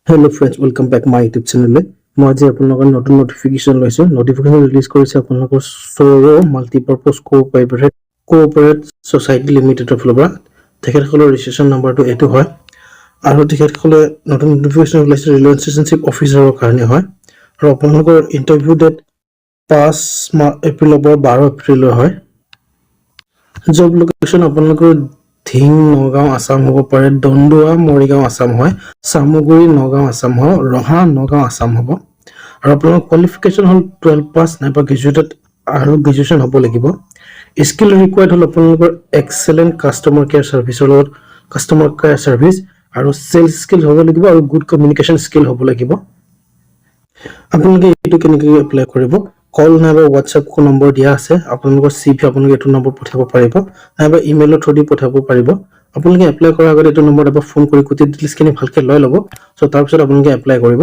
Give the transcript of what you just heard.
Hello friends, welcome back my YouTube channel. মই আজি আপোনালোকৰ নতুন নোটিফিকেশন লৈছো। নোটিফিকেশন ৰিলিজ কৰিছে আপোনালোকৰ সৌৰ মাল্টিপাৰপাছ কোঅপাৰেট সোসাইটি লিমিটেডৰ ফালৰ পৰা। তেখেতসকলৰ ৰেজিষ্ট্ৰেচন নম্বৰটো এইটো হয় আৰু তেখেতসকলে নতুন নোটিফিকেশন ওলাইছে ৰিলেশনশিপ অফিচাৰৰ কাৰণে হয় আৰু আপোনালোকৰ ইন্টাৰভিউ ডেট 5 এপ্ৰিলৰ পৰা 12 এপ্ৰিলৰ হয়। জব লোকেশন আপোনালোকৰ ধিং নগাঁও আসাম হ'ব পাৰে, দন্দুৱা মৰিগাঁও আসাম হয়, সামগুৰি নগাঁও আসাম হয়, ৰহা নগাঁও আসাম হ'ব আৰু আপোনাৰ কোৱালিফিকেশন হ'ল 12 পাছ নাইবা গ্ৰেজুৱেটেড আৰু গ্ৰেজুৱেচন হ'ব লাগিব। স্কিল ৰিকোয়াৰ্ড হ'ল আপোনালোকৰ এক্সেলেন্ট কাস্টমাৰ কেয়াৰ সাৰ্ভিসৰ লগত কাস্টমাৰ কেয়াৰ সাৰ্ভিস আৰু সেলস স্কিল হ'ব লাগিব আৰু গুড কমিউনিকেশন স্কিল হ'ব লাগিব। আপোনালোকে এইটো কেনেকৈ এপ্লাই কৰিব? কল নাইবা WhatsApp কো নম্বৰ দিয়া আছে। আপোনালোকৰ CV আপোনালোকে এইটো নম্বৰ পঠাব পাৰিব নাইবা ইমেইলৰ থ্ৰু দি পঠাব পাৰিব। আপোনালোকে এপ্লাই কৰাৰ আগতে এইটো নম্বৰত এবাৰ ফোন কৰি গোটেই ডিটেইলছখিনি ভালকৈ লৈ ল'ব। সো তাৰ পিছত আপোনালোকে এপ্লাই কৰিব।